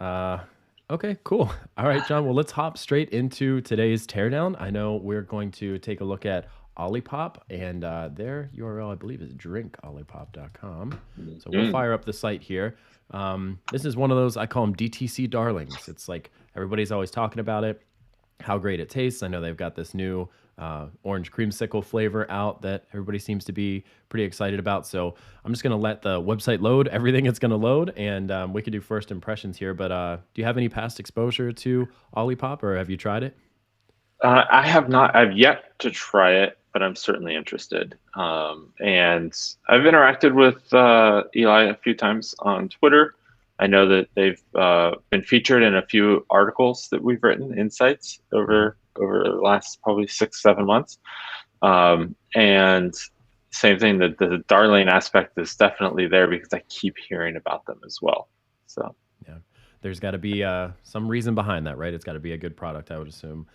Okay, cool. All right, John. Well, let's hop straight into today's teardown. I know we're going to take a look at Olipop, and their URL, I believe, is drinkolipop.com. So we'll Mhm. fire up the site here. This is one of those, I call them DTC darlings. It's like everybody's always talking about it, how great it tastes. I know they've got this new orange creamsicle flavor out that everybody seems to be pretty excited about. So I'm just going to let the website load everything it's going to load, and we could do first impressions here. But do you have any past exposure to Olipop, or have you tried it? I have not. I've yet to try it, but I'm certainly interested. And I've interacted with Eli a few times on Twitter. I know that they've been featured in a few articles that we've written, insights Mm-hmm. over the last probably 6, 7 months. And same thing, that the Darlene aspect is definitely there because I keep hearing about them as well. So Yeah, there's got to be some reason behind that, right? It's got to be a good product, I would assume.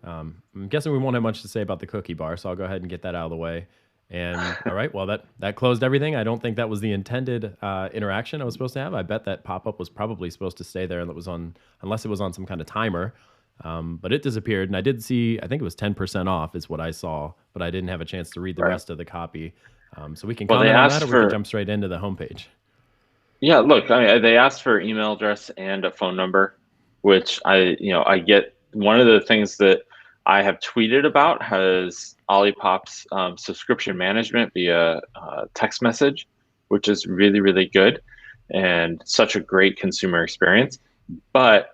I'm guessing we won't have much to say about the cookie bar, so I'll go ahead and get that out of the way. And all right, well that closed everything. I don't think that was the intended interaction I was supposed to have. I bet that pop up was probably supposed to stay there, and it was on unless it was on some kind of timer. But it disappeared, and I did see. I think it was 10% off, is what I saw, but I didn't have a chance to read the right. rest of the copy. So we can Well, they comment on that, asked or we could for jump straight into the homepage. Yeah, look, they asked for email address and a phone number, which I get. One of the things that I have tweeted about has Olipop's subscription management via text message, which is really, really good and such a great consumer experience. But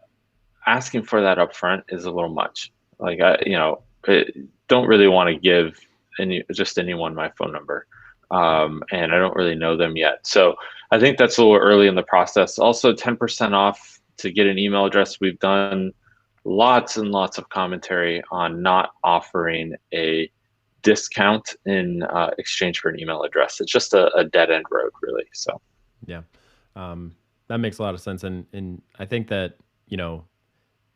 asking for that upfront is a little much. Like don't really want to give anyone my phone number, Right. and I don't really know them yet. So I think that's a little early in the process. Also, 10% off to get an email address. We've done lots and lots of commentary on not offering a discount in exchange for an email address. It's just a dead end road, really. So Yeah. That makes a lot of sense. And I think that, you know,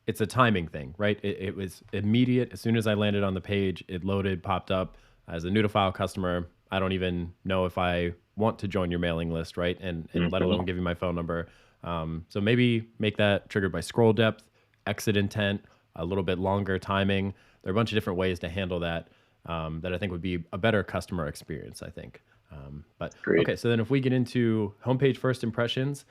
it's a timing thing, right? It was immediate. As soon as I landed on the page, it loaded, popped up. As a new to file customer, I don't even know if I want to join your mailing list, right? And let mhm. alone give you my phone number. So maybe make that triggered by scroll depth, exit intent, a little bit longer timing. There are a bunch of different ways to handle that that I think would be a better customer experience, I think. But Agreed. okay, so then if we get into homepage first impressions,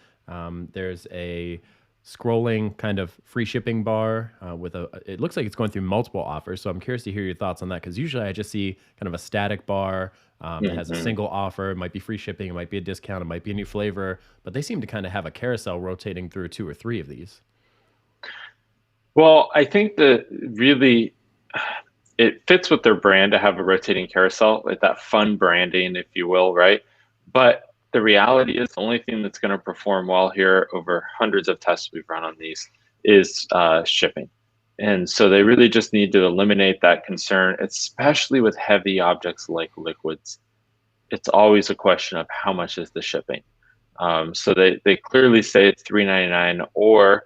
there's a scrolling kind of free shipping bar with a, it looks like it's going through multiple offers. So I'm curious to hear your thoughts on that, because usually I just see kind of a static bar that has a Mhm. single offer. It might be free shipping, it might be a discount, it might be a new flavor, but they seem to kind of have a carousel rotating through two or three of these. Well, I think that really it fits with their brand to have a rotating carousel, like that fun branding, if you will, right? But the reality is the only thing that's going to perform well here over hundreds of tests we've run on these is shipping. And so they really just need to eliminate that concern, especially with heavy objects like liquids. It's always a question of how much is the shipping. So they clearly say it's $3.99, or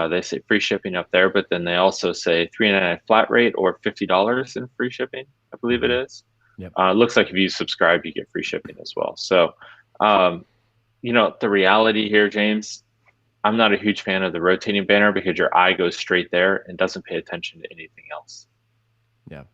they say free shipping up there, but then they also say $3.99 flat rate or $50 in free shipping, I believe it Mm-hmm. is. Yep. It looks like if you subscribe, you get free shipping as well. So, um, the reality here, James, I'm not a huge fan of the rotating banner because your eye goes straight there and doesn't pay attention to anything else. Yeah.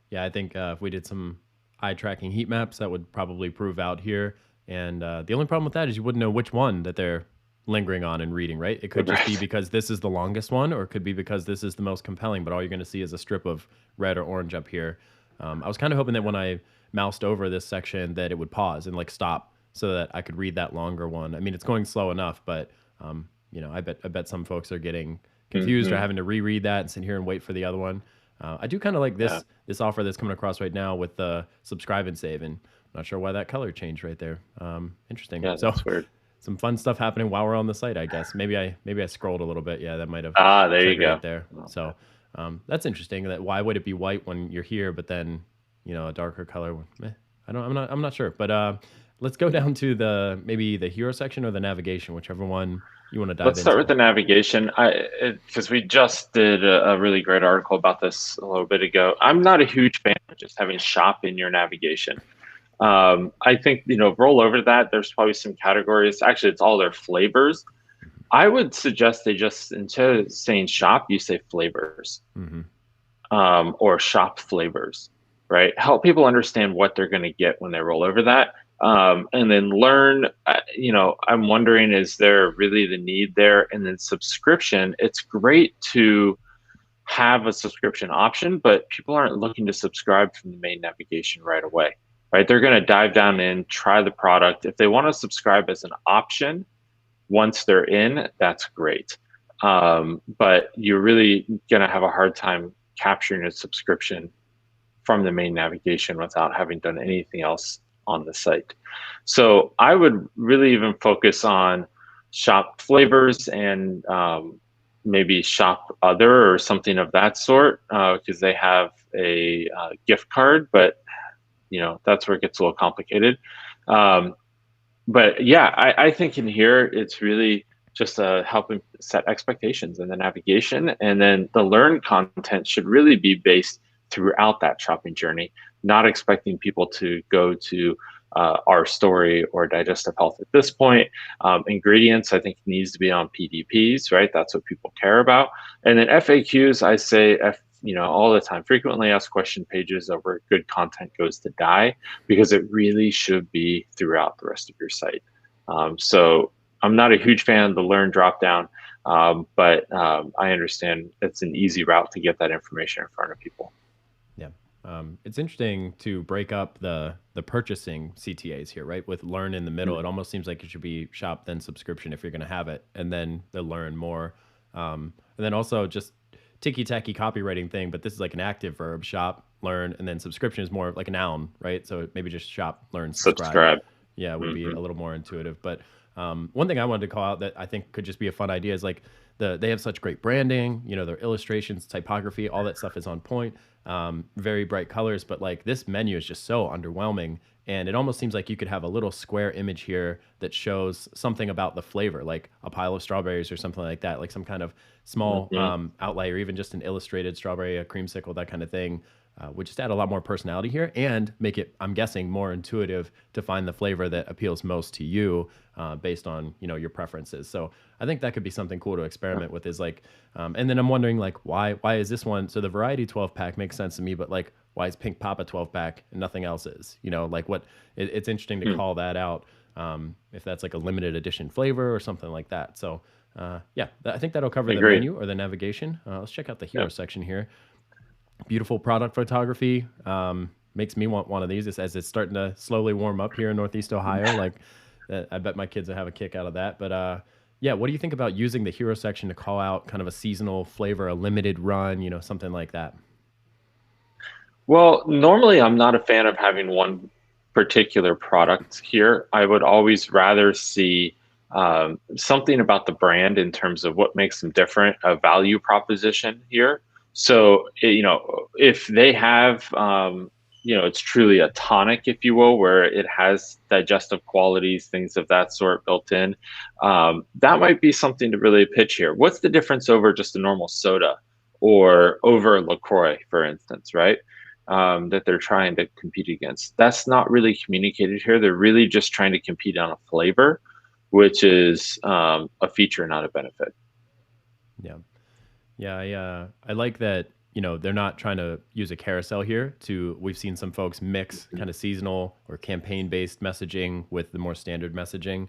Yeah, I think if we did some eye tracking heat maps, that would probably prove out here. And the only problem with that is you wouldn't know which one that they're lingering on and reading, right? It could just be Right. because this is the longest one, or it could be because this is the most compelling, but all you're going to see is a strip of red or orange up here. I was kind of hoping that when I moused over this section that it would pause and like stop so that I could read that longer one. I mean, it's going slow enough, but I bet some folks are getting confused or Hmm. having to reread that and sit here and wait for the other one. I do kind of like Yeah. this offer that's coming across right now with the subscribe and save, and I'm not sure why that color changed right there. Interesting. Yeah, So that's weird. some fun stuff happening while we're on the site, I guess. Maybe I scrolled a little bit. Yeah, that might have Ah, there you triggered go. it there. Okay. So that's interesting. That why would it be white when you're here, but then a darker color? I'm not sure. But let's go down to the maybe the hero section or the navigation, whichever one you want to dive Let's start with into. the navigation. Because we just did a really great article about this a little bit ago. I'm not a huge fan of just having shop in your navigation. I think roll over to that. There's probably some categories. Actually, it's all their flavors. I would suggest they just, instead of saying shop, you say flavors, Hmm. or shop flavors, right? Help people understand what they're going to get when they roll over that. And then learn, I'm wondering, is there really the need there? And then subscription, it's great to have a subscription option, but people aren't looking to subscribe from the main navigation right away, right? They're going to dive down in, try the product. If they want to subscribe as an option, once they're in, that's great. But you're really going to have a hard time capturing a subscription from the main navigation without having done anything else on the site. So I would really even focus on shop flavors and maybe shop other or something of that sort, because they have a gift card, but that's where it gets a little complicated. Um, but yeah, I think in here it's really just helping set expectations in the navigation, and then the learn content should really be based throughout that shopping journey, not expecting people to go to our story or digestive health at this point. Ingredients, I think, needs to be on PDPs, right? That's what people care about. And then FAQs, I say all the time, frequently asked question pages are where good content goes to die, because it really should be throughout the rest of your site. So I'm not a huge fan of the learn dropdown, but I understand it's an easy route to get that information in front of people. Yeah. It's interesting to break up the purchasing CTAs here, right? With learn in the middle, it almost seems like it should be shop then subscription if you're going to have it, and then the learn more. And then also just ticky tacky copywriting thing, but this is like an active verb: shop, learn, and then subscription is more like a noun, right? So maybe just shop, learn, subscribe. Subscribe. Yeah, would be a little more intuitive. But one thing I wanted to call out that I think could just be a fun idea is like they have such great branding, their illustrations, typography, all that stuff is on point. Very bright colors, but like this menu is just so underwhelming. And it almost seems like you could have a little square image here that shows something about the flavor, like a pile of strawberries or something like that, like some kind of small outlay, or even just an illustrated strawberry, a creamsicle, that kind of thing. Would just add a lot more personality here and make it, I'm guessing, more intuitive to find the flavor that appeals most to you based on your preferences. So I think that could be something cool to experiment with. Is like, and then I'm wondering like why is this one? So the variety 12 pack makes sense to me, but like why is Pink Papa 12 pack and nothing else is? Like what? It's interesting to call that out. If that's like a limited edition flavor or something like that. So yeah, I think that'll cover the Agreed. menu or the navigation. Let's check out the hero Yep. section here. Beautiful product photography. Makes me want one of these as it's starting to slowly warm up here in Northeast Ohio. Like, I bet my kids will have a kick out of that. But yeah, what do you think about using the hero section to call out kind of a seasonal flavor, a limited run, something like that? Well, normally I'm not a fan of having one particular product here. I would always rather see something about the brand in terms of what makes them different, a value proposition here. So, if they have, it's truly a tonic, if you will, where it has digestive qualities, things of that sort built in, that might be something to really pitch here. What's the difference over just a normal soda or over LaCroix, for instance, right? That they're trying to compete against. That's not really communicated here. They're really just trying to compete on a flavor, which is a feature, not a benefit. Yeah. Yeah, I like that, they're not trying to use a carousel here we've seen some folks mix kind of seasonal or campaign-based messaging with the more standard messaging.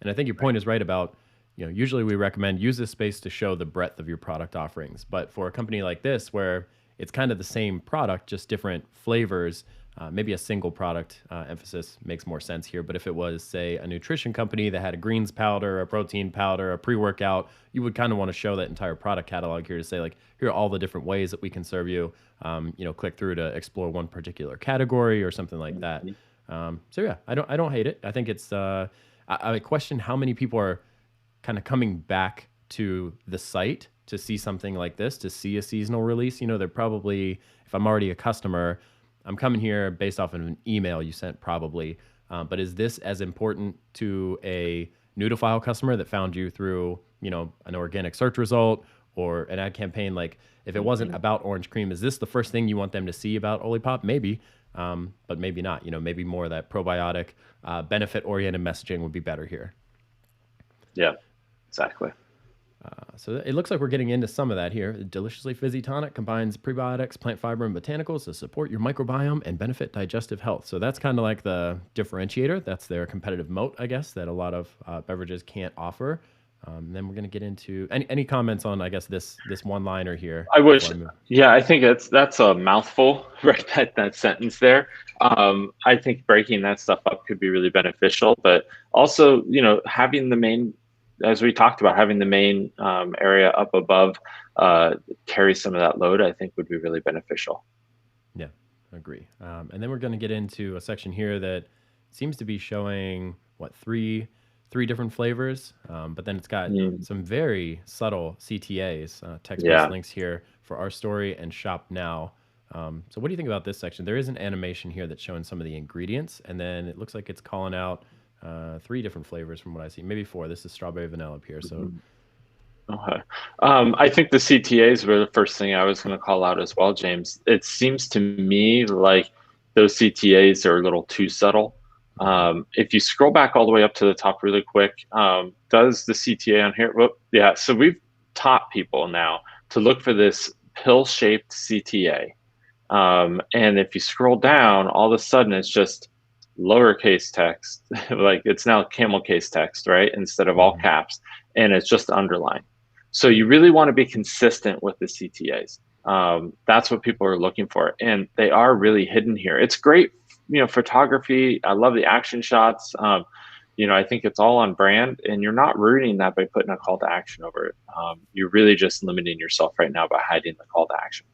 And I think your point is right about, usually we recommend use this space to show the breadth of your product offerings. But for a company like this, where it's kind of the same product, just different flavors, maybe a single product emphasis makes more sense here. But if it was, say, a nutrition company that had a greens powder, a protein powder, a pre-workout, you would kind of want to show that entire product catalog here to say, like, here are all the different ways that we can serve you. Click through to explore one particular category or something like that. So yeah, I don't hate it. I think it's I question how many people are kind of coming back to the site to see something like this, to see a seasonal release. They're probably, if I'm already a customer, I'm coming here based off of an email you sent probably. But is this as important to a new to file customer that found you through, an organic search result or an ad campaign? Like if it wasn't about orange cream, is this the first thing you want them to see about OLIPOP? Maybe, but maybe not. Maybe more of that probiotic, benefit oriented messaging would be better here. Yeah. exactly. So it looks like we're getting into some of that here. Deliciously Fizzy Tonic combines prebiotics, plant fiber, and botanicals to support your microbiome and benefit digestive health. So that's kind of like the differentiator. That's their competitive moat, I guess, that a lot of beverages can't offer. Then we're going to get into any comments on, I guess, this one liner here. I wish, move. yeah, I think that's a mouthful, right? That sentence there. I think breaking that stuff up could be really beneficial, but also, you know, having the main, as we talked about, having the main area up above carry some of that load, I think would be really beneficial. Yeah, I agree. And then we're going to get into a section here that seems to be showing what three different flavors, but then it's got some very subtle CTAs, text-based links here for Our Story and Shop Now. So what do you think about this section? There is an animation here that's showing some of the ingredients, and then it looks like it's calling out 3 different flavors from what I see, maybe 4. This is strawberry vanilla up here. So. Okay. I think the CTAs were the first thing I was going to call out as well, James. It seems to me like those CTAs are a little too subtle. If you scroll back all the way up to the top really quick, does the CTA on here? Whoop, yeah, so we've taught people now to look for this pill-shaped CTA. And if you scroll down, all of a sudden it's just lowercase text, like it's now camel case text, right? Instead of all caps, and it's just underlined. So you really want to be consistent with the CTAs. That's what people are looking for, and they are really hidden here. It's great, you know, photography. I love the action shots. You know, I think it's all on brand, and you're not ruining that by putting a call to action over it. You're really just limiting yourself right now by hiding the call to action.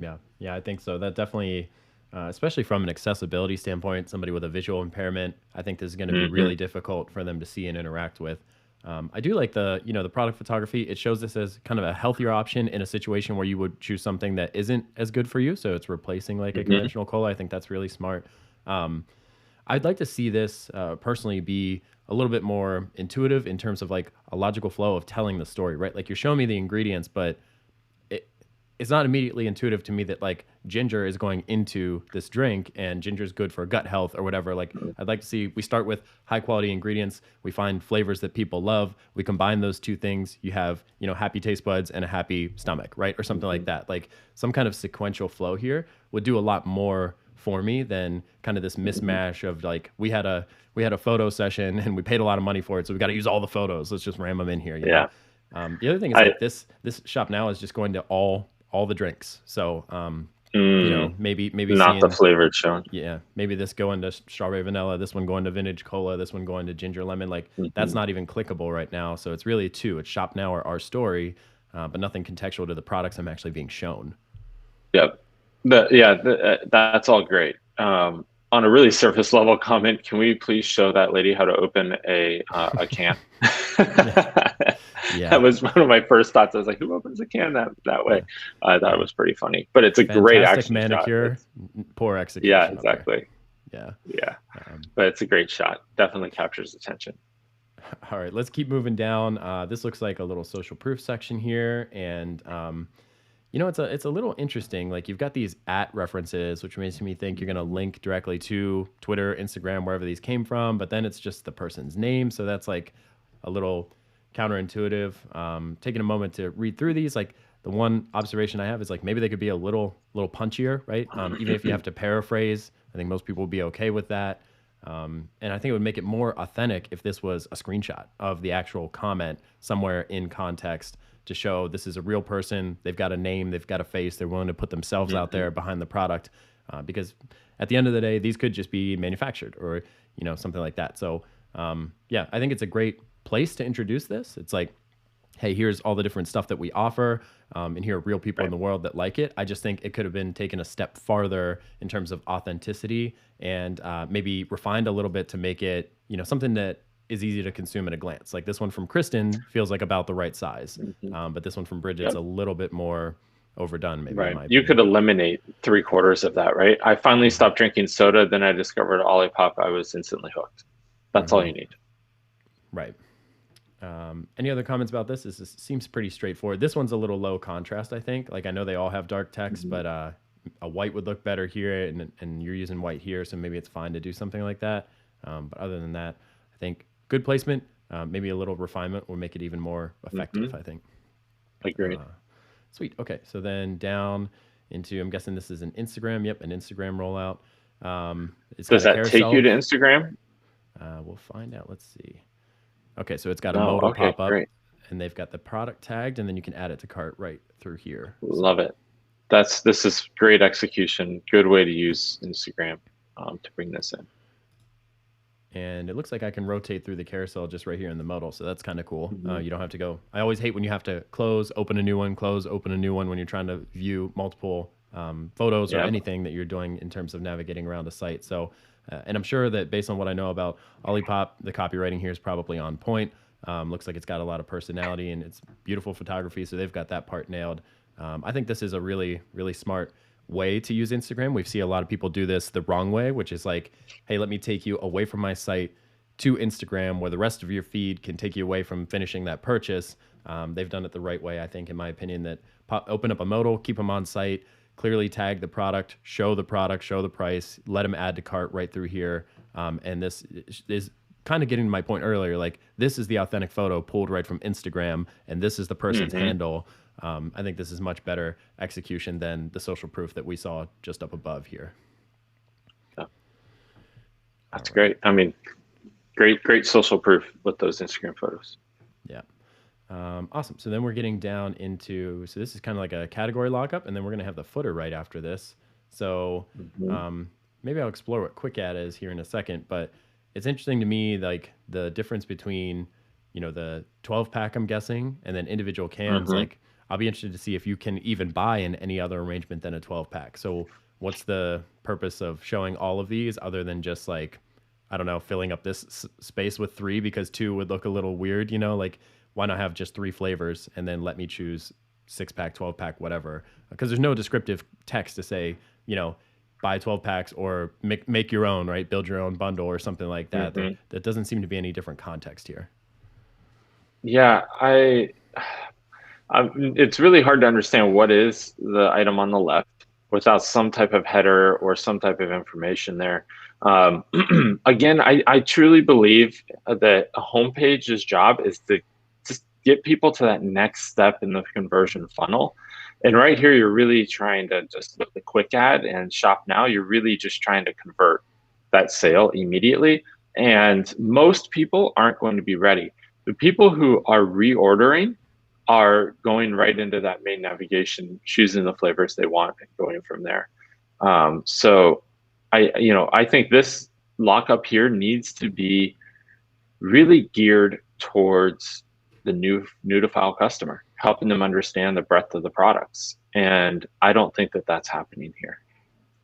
Yeah, I think so. That definitely, especially from an accessibility standpoint, somebody with a visual impairment, I think this is going to be really difficult for them to see and interact with. I do like the product photography. It shows this as kind of a healthier option in a situation where you would choose something that isn't as good for you. So it's replacing like a conventional cola. I think that's really smart. I'd like to see this personally be a little bit more intuitive in terms of like a logical flow of telling the story, right? Like you're showing me the ingredients, but it's not immediately intuitive to me that like ginger is going into this drink and ginger is good for gut health or whatever. Like I'd like to see, we start with high quality ingredients. We find flavors that people love. We combine those two things. You have, you know, happy taste buds and a happy stomach, right? Or something like that. Like some kind of sequential flow here would do a lot more for me than kind of this mismatch of like, we had a photo session and we paid a lot of money for it. So we got to use all the photos. Let's just ram them in here. You know? The other thing is like this Shop Now is just going to all the drinks. So, you know, maybe not the flavored shown. Yeah. Maybe this going to strawberry vanilla, this one going to vintage cola, this one going to ginger lemon. Like that's not even clickable right now. So it's really 2. It's Shop Now or Our Story, but nothing contextual to the products I'm actually being shown. Yep. That's all great. On a really surface level comment, can we please show that lady how to open a can? Yeah. That was one of my first thoughts. I was like, who opens a can that way? I thought it was pretty funny, but it's a great action manicure, shot. Poor execution. Yeah, exactly. Yeah. But it's a great shot. Definitely captures attention. All right, let's keep moving down. This looks like a little social proof section here, and you know, it's a little interesting. Like you've got these @ references, which makes me think you're going to link directly to Twitter, Instagram, wherever these came from, but then it's just the person's name. So that's like a little counterintuitive. Taking a moment to read through these, like the one observation I have is like maybe they could be a little punchier, right? Even if you have to paraphrase, I think most people would be okay with that. And I think it would make it more authentic if this was a screenshot of the actual comment somewhere in context to show this is a real person. They've got a name, they've got a face, they're willing to put themselves out there behind the product. Because at the end of the day, these could just be manufactured or, you know, something like that. So yeah, I think it's a great place to introduce this. It's like, hey, here's all the different stuff that we offer, and here are real people in the world that like it. I just think it could have been taken a step farther in terms of authenticity and maybe refined a little bit to make it, you know, something that is easy to consume at a glance. Like this one from Kristen feels like about the right size, but this one from Bridget's a little bit more overdone, maybe. Right. You could eliminate 3/4 of that, right? I finally stopped drinking soda, then I discovered OLIPOP. I was instantly hooked. That's all you need. Right. Any other comments about this? This seems pretty straightforward. This one's a little low contrast, I think. Like I know they all have dark text, but a white would look better here, and you're using white here, so maybe it's fine to do something like that. But other than that, I think good placement. Maybe a little refinement will make it even more effective, I think. Agreed. Sweet. Okay. So then down into, I'm guessing this is an Instagram. Yep, an Instagram rollout. It's got Does a that take you carousel. to Instagram? We'll find out. Let's see. Okay, so it's got a No. modal Okay, pop up, great. and they've got the product tagged, and then you can add it to cart right through here. Love So, it. This is great execution. Good way to use Instagram to bring this in. and it looks like I can rotate through the carousel just right here in the modal, so that's kind of cool. Mm-hmm. You don't have to go. I always hate when you have to close, open a new one, close, open a new one when you're trying to view multiple photos or Yep. anything that you're doing in terms of navigating around a site. So, and I'm sure that based on what I know about OLIPOP, the copywriting here is probably on point. Looks like it's got a lot of personality and it's beautiful photography, so they've got that part nailed. I think this is a really, really smart way to use Instagram. We see a lot of people do this the wrong way, which is like, hey, let me take you away from my site to Instagram where the rest of your feed can take you away from finishing that purchase. They've done it the right way, I think, in my opinion, that open up a modal, keep them on site, clearly tag the product, show the price, let them add to cart right through here. And this is kind of getting to my point earlier, like this is the authentic photo pulled right from Instagram and this is the person's handle. I think this is much better execution than the social proof that we saw just up above here. Yeah. That's great. I mean, great social proof with those Instagram photos. Yeah. Awesome. So then we're getting down into, so this is kind of like a category lockup, and then we're going to have the footer right after this. So maybe I'll explore what quick add is here in a second, but it's interesting to me, like the difference between, you know, the 12 pack, I'm guessing, and then individual cans. Like I'll be interested to see if you can even buy in any other arrangement than a 12 pack. So what's the purpose of showing all of these other than just like, I don't know, filling up this space with 3 because 2 would look a little weird, you know, like why not have just 3 flavors and then let me choose 6-pack, 12-pack, whatever? Because there's no descriptive text to say, you know, buy 12 packs or make your own, right? Build your own bundle or something like that. That doesn't seem to be any different context here. Yeah, it's really hard to understand what is the item on the left without some type of header or some type of information there. Again, I truly believe that a homepage's job is to just get people to that next step in the conversion funnel. And right here, you're really trying to just with the quick add and shop now, you're really just trying to convert that sale immediately. And most people aren't going to be ready. The people who are reordering are going right into that main navigation, choosing the flavors they want and going from there. So I think this lockup here needs to be really geared towards the new to file customer, helping them understand the breadth of the products. And I don't think that that's happening here.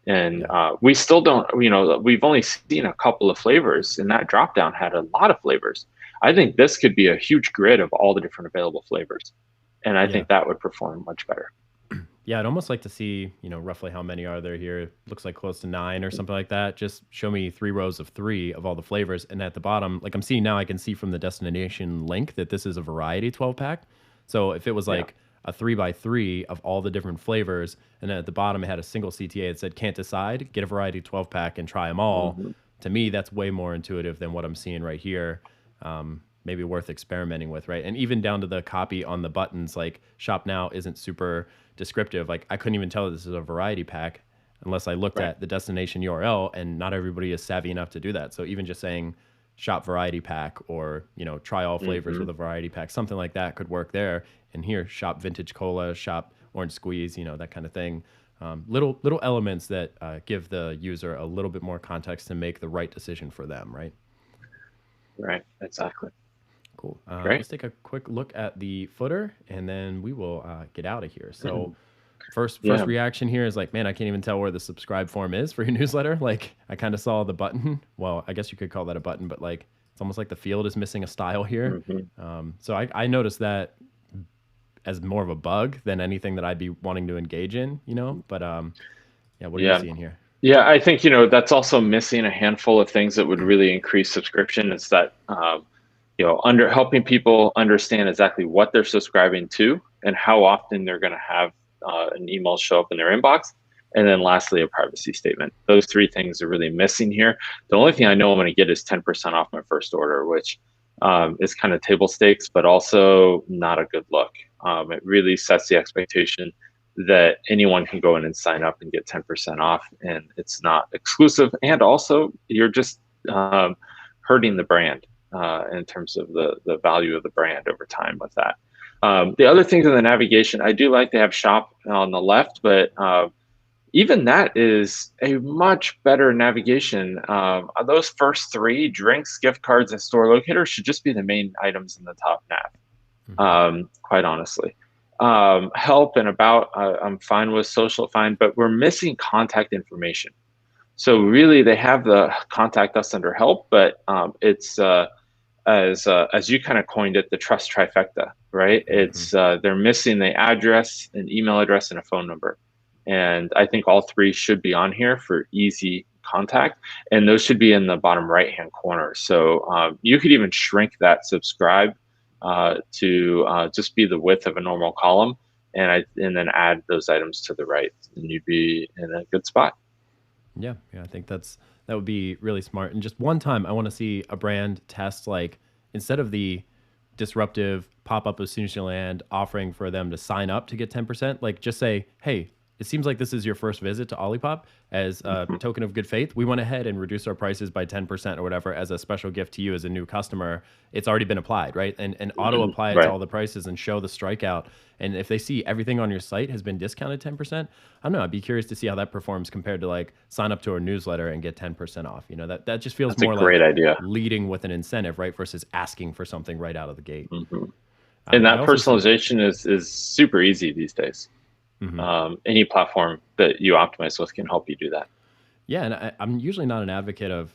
And we still don't, we've only seen a couple of flavors, and that drop down had a lot of flavors. I think this could be a huge grid of all the different available flavors. And I think that would perform much better. Yeah, I'd almost like to see, roughly how many are there here. It looks like close to 9 or something like that. Just show me 3 rows of 3 of all the flavors. And at the bottom, like I'm seeing now, I can see from the destination link that this is a variety 12 pack. So if it was like a 3x3 of all the different flavors, and then at the bottom it had a single CTA that said can't decide, get a variety 12 pack and try them all. To me, that's way more intuitive than what I'm seeing right here. Maybe worth experimenting with, right? And even down to the copy on the buttons, like shop now isn't super descriptive. Like I couldn't even tell that this is a variety pack unless I looked at the destination URL, and not everybody is savvy enough to do that. So even just saying shop variety pack or, try all flavors with a variety pack, something like that could work there. And here, shop vintage cola, shop orange squeeze, that kind of thing. Little elements that give the user a little bit more context to make the right decision for them, right? Right, exactly. Cool. Let's take a quick look at the footer, and then we will get out of here. So first reaction here is like, man, I can't even tell where the subscribe form is for your newsletter. Like I kind of saw the button. Well, I guess you could call that a button, but like it's almost like the field is missing a style here. So I noticed that as more of a bug than anything that I'd be wanting to engage in, But what are you seeing here? Yeah, I think, that's also missing a handful of things that would really increase subscription. It's that, helping people understand exactly what they're subscribing to and how often they're going to have an email show up in their inbox. And then lastly, a privacy statement. Those 3 things are really missing here. The only thing I know I'm going to get is 10% off my first order, which is kind of table stakes, but also not a good look. It really sets the expectation that anyone can go in and sign up and get 10% off, and it's not exclusive. And also, you're just hurting the brand in terms of the value of the brand over time with that. The other things in the navigation, I do like to have shop on the left, but even that is a much better navigation. Those first three, drinks, gift cards, and store locators, should just be the main items in the top nav, quite honestly. Help and about, I'm fine with, social fine, but we're missing contact information. So really, they have the contact us under help, but it's as you kind of coined it, the trust trifecta, right? It's they're missing the address, an email address, and a phone number. And I think all three should be on here for easy contact, and those should be in the bottom right-hand corner. So you could even shrink that subscribe to just be the width of a normal column, and then add those items to the right, and you'd be in a good spot. Yeah, I think that would be really smart. And just one time, I want to see a brand test, like, instead of the disruptive pop up as soon as you land, offering for them to sign up to get 10%, like just say, hey, it seems like this is your first visit to OLIPOP. As a token of good faith, we went ahead and reduced our prices by 10% or whatever as a special gift to you as a new customer. It's already been applied, right? And auto apply it to all the prices and show the strikeout. And if they see everything on your site has been discounted 10%, I don't know, I'd be curious to see how that performs compared to like sign up to our newsletter and get 10% off. You know, that just feels That's more a great like idea. leading with an incentive, right? Versus asking for something right out of the gate. And that personalization is super easy these days. Any platform that you optimize with can help you do that. Yeah, and I'm usually not an advocate of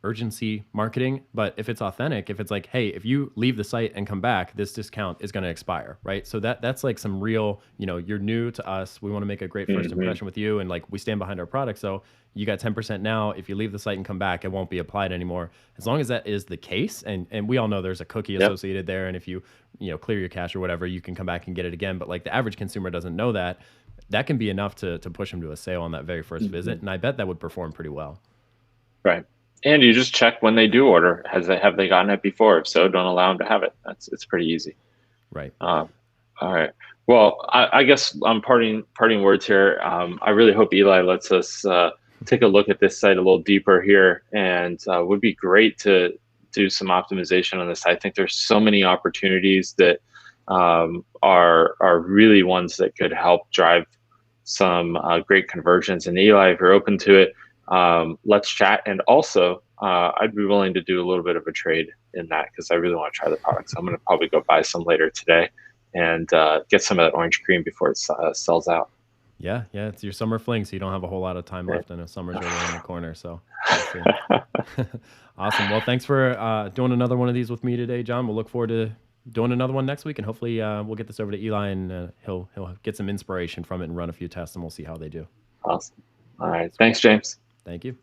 urgency marketing, but if it's authentic, if it's like, hey, if you leave the site and come back, this discount is going to expire, right? So that's like some real, you know, you're new to us. We want to make a great first impression with you, and like we stand behind our product. So you got 10% now. If you leave the site and come back, it won't be applied anymore. As long as that is the case, and we all know there's a cookie associated there, and if you clear your cache or whatever, you can come back and get it again. But like the average consumer doesn't know that. That can be enough to push them to a sale on that very first visit, and I bet that would perform pretty well. Right. And you just check when they do order. Have they gotten it before? If so, don't allow them to have it. It's pretty easy. Right. All right. Well, I guess I'm parting words here. I really hope Eli lets us take a look at this site a little deeper here, and would be great to do some optimization on this. I think there's so many opportunities that are really ones that could help drive some great conversions. And Eli, if you're open to it, let's chat. And also, I'd be willing to do a little bit of a trade in that, because I really want to try the product. So I'm going to probably go buy some later today and get some of that orange cream before it sells out. Yeah, it's your summer fling, so you don't have a whole lot of time left. I know summer's right around the corner, so awesome. Well, thanks for doing another one of these with me today, John. We'll look forward to doing another one next week, and hopefully we'll get this over to Eli, and he'll get some inspiration from it and run a few tests, and we'll see how they do. Awesome. All right. Thanks, James. Thank you.